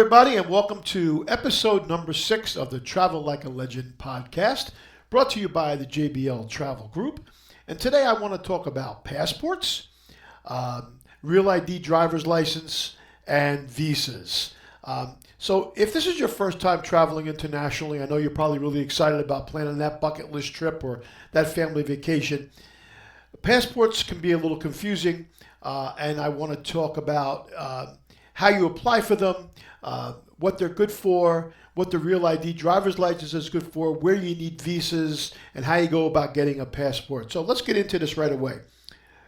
everybody, and welcome to episode number 6 of the Travel Like a Legend podcast, brought to you by the JBL Travel Group. And today I want to talk about passports, real ID driver's license, and visas. So if this is your first time traveling internationally, I know you're probably really excited about planning that bucket list trip or that family vacation. Passports can be a little confusing, and I want to talk about how you apply for them, what they're good for, what the Real ID driver's license is good for, where you need visas, and how you go about getting a passport. So let's get into this right away.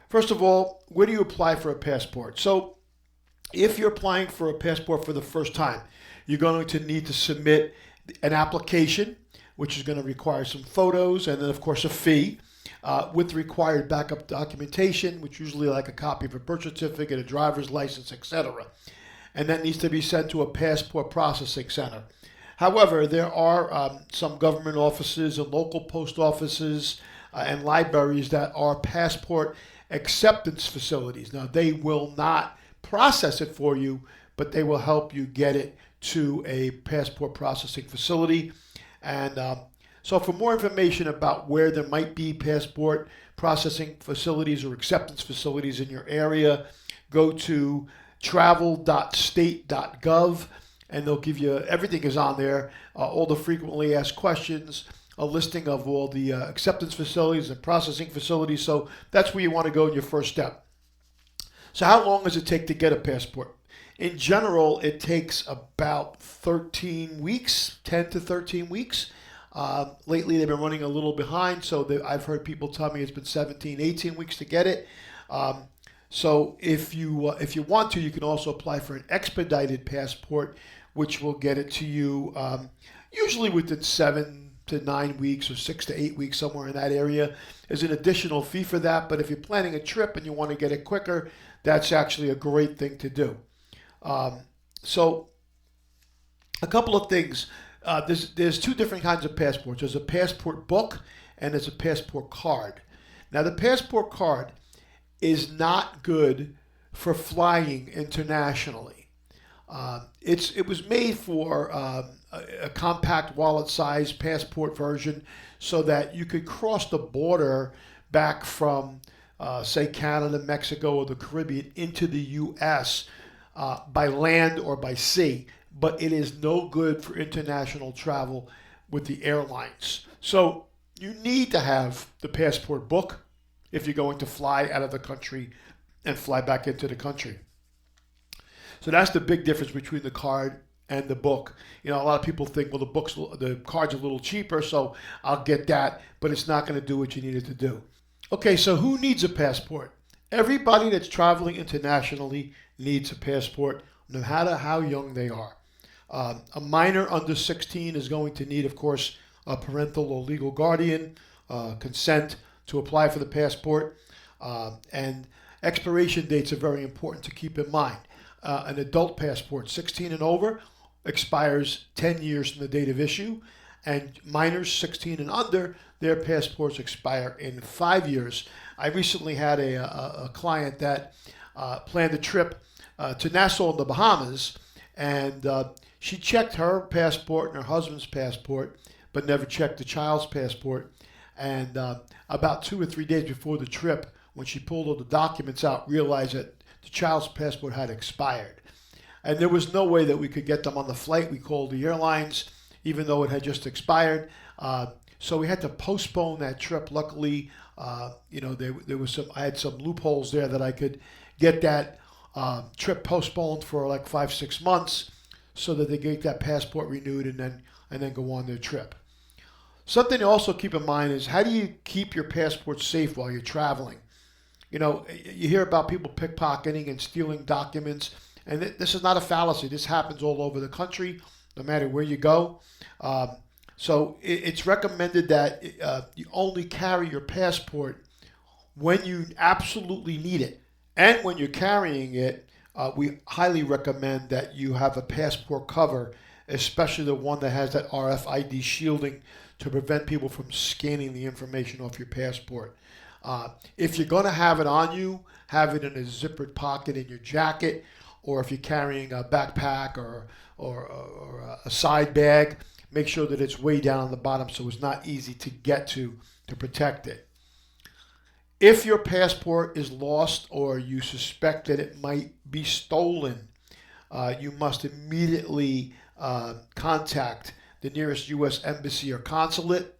First of all, where do you apply for a passport? So if you're applying for a passport for the first time, you're going to need to submit an application, which is going to require some photos and then, of course, a fee. With required backup documentation, which usually like a copy of a birth certificate, a driver's license, etc. And that needs to be sent to a passport processing center. However, there are some government offices and local post offices and libraries that are passport acceptance facilities. Now, they will not process it for you, but they will help you get it to a passport processing facility. And so for more information about where there might be passport processing facilities or acceptance facilities in your area, go to travel.state.gov and they'll give you, everything is on there, all the frequently asked questions, a listing of all the acceptance facilities and processing facilities. So that's where you want to go in your first step. So how long does it take to get a passport? In general, it takes about 13 weeks, 10 to 13 weeks. Lately, they've been running a little behind, so I've heard people tell me it's been 17, 18 weeks to get it. So if you want to, you can also apply for an expedited passport, which will get it to you usually within 7 to 9 weeks or 6 to 8 weeks, somewhere in that area. There's an additional fee for that, but if you're planning a trip and you want to get it quicker, that's actually a great thing to do. So a couple of things. There's two different kinds of passports. There's a passport book and there's a passport card. Now, the passport card is not good for flying internationally. It was made for a compact wallet-sized passport version so that you could cross the border back from, say, Canada, Mexico, or the Caribbean into the U.S. By land or by sea. But it is no good for international travel with the airlines. So you need to have the passport book if you're going to fly out of the country and fly back into the country. So that's the big difference between the card and the book. You know, a lot of people think, well, the card's a little cheaper, so I'll get that, but it's not going to do what you need it to do. Okay, so who needs a passport? Everybody that's traveling internationally needs a passport, no matter how young they are. A minor under 16 is going to need, of course, a parental or legal guardian, consent to apply for the passport, and expiration dates are very important to keep in mind. An adult passport, 16 and over, expires 10 years from the date of issue, and minors 16 and under, their passports expire in 5 years. I recently had a client that planned a trip to Nassau in the Bahamas, and she checked her passport and her husband's passport, but never checked the child's passport. And about 2 or 3 days before the trip, when she pulled all the documents out, realized that the child's passport had expired. And there was no way that we could get them on the flight. We called the airlines, even though it had just expired. So we had to postpone that trip. Luckily, there was I had some loopholes there that I could get that trip postponed for like 5-6 months, so that they get that passport renewed and then go on their trip. Something to also keep in mind is, how do you keep your passport safe while you're traveling? You know, you hear about people pickpocketing and stealing documents, and this is not a fallacy. This happens all over the country, no matter where you go. So it's recommended that you only carry your passport when you absolutely need it. And when you're carrying it, we highly recommend that you have a passport cover, especially the one that has that RFID shielding to prevent people from scanning the information off your passport. If you're going to have it on you, have it in a zippered pocket in your jacket, or if you're carrying a backpack or a side bag, make sure that it's way down on the bottom so it's not easy to get to protect it. If your passport is lost or you suspect that it might be stolen, you must immediately contact the nearest U.S. embassy or consulate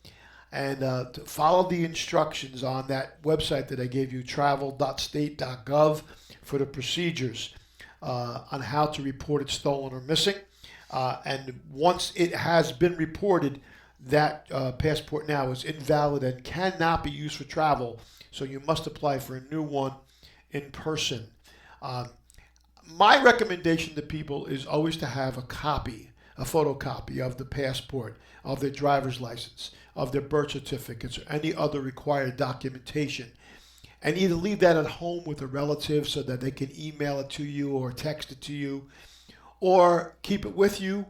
and to follow the instructions on that website that I gave you, travel.state.gov, for the procedures on how to report it stolen or missing. And once it has been reported, that passport now is invalid and cannot be used for travel, so you must apply for a new one in person. My recommendation to people is always to have a photocopy of the passport, of their driver's license, of their birth certificates, or any other required documentation. And either leave that at home with a relative so that they can email it to you or text it to you, or keep it with you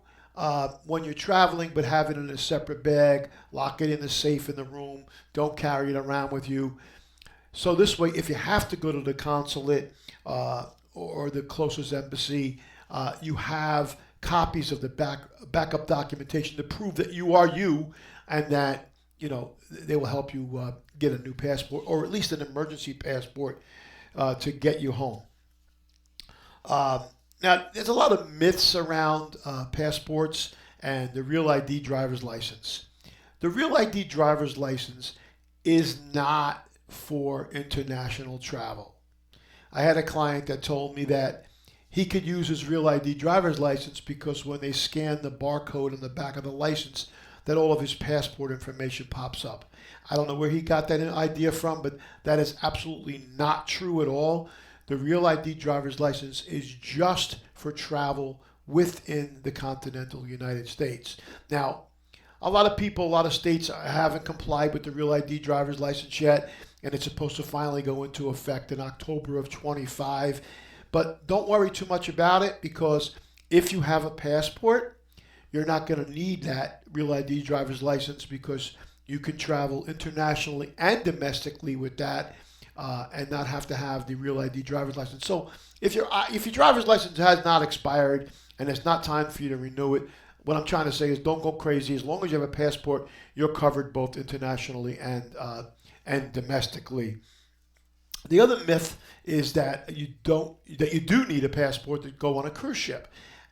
when you're traveling, but have it in a separate bag, lock it in the safe in the room, don't carry it around with you. So this way, if you have to go to the consulate or the closest embassy, you have copies of the backup documentation to prove that you are you, and that they will help you get a new passport, or at least an emergency passport to get you home. Now, there's a lot of myths around passports and the Real ID driver's license. The Real ID driver's license is not for international travel. I had a client that told me that he could use his Real ID driver's license because when they scan the barcode on the back of the license, that all of his passport information pops up. I don't know where he got that idea from, but that is absolutely not true at all. The Real ID driver's license is just for travel within the continental United States. Now, a lot of states haven't complied with the Real ID driver's license yet, and it's supposed to finally go into effect in October of 25. But don't worry too much about it, because if you have a passport, you're not going to need that Real ID driver's license, because you can travel internationally and domestically with that and not have to have the Real ID driver's license. So if your driver's license has not expired and it's not time for you to renew it, what I'm trying to say is don't go crazy. As long as you have a passport, you're covered both internationally and domestically. The other myth is that you do need a passport to go on a cruise ship,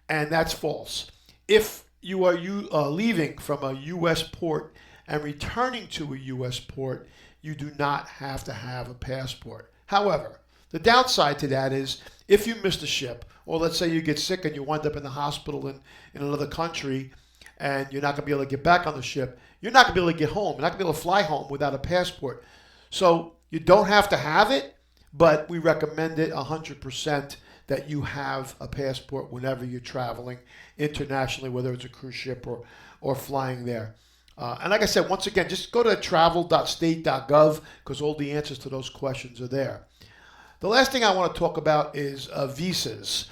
and that's false. If you are leaving from a U.S. port and returning to a U.S. port, you do not have to have a passport. However, the downside to that is if you miss the ship, or let's say you get sick and you wind up in the hospital in another country, and you're not going to be able to get back on the ship, you're not going to be able to get home. You're not going to be able to fly home without a passport. So you don't have to have it, but we recommend it 100% that you have a passport whenever you're traveling internationally, whether it's a cruise ship or flying there. And like I said, once again, just go to travel.state.gov, because all the answers to those questions are there. The last thing I want to talk about is visas.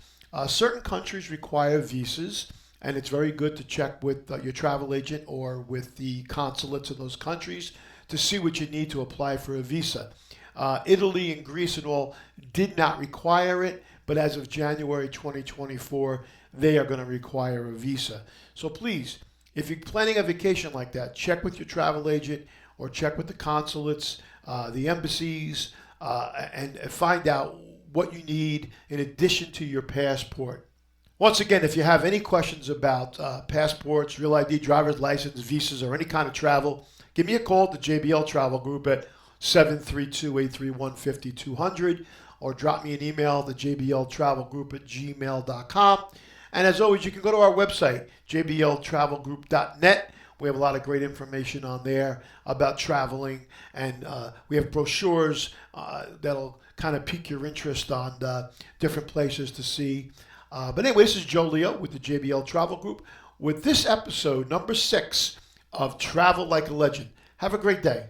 Certain countries require visas, and it's very good to check with your travel agent or with the consulates of those countries to see what you need to apply for a visa. Italy and Greece and all did not require it, but as of January 2024, they are going to require a visa. So please, if you're planning a vacation like that, check with your travel agent or check with the consulates, the embassies, and find out what you need in addition to your passport. Once again, if you have any questions about passports, Real ID, driver's license, visas, or any kind of travel, give me a call at the JBL Travel Group at 732-831-5200, or drop me an email, the jbltravelgroup@gmail.com. And as always, you can go to our website, jbltravelgroup.net. We have a lot of great information on there about traveling, and we have brochures that'll kind of pique your interest on different places to see. But anyway, this is Joe Leo with the JBL Travel Group with this episode, number 6 of Travel Like a Legend. Have a great day.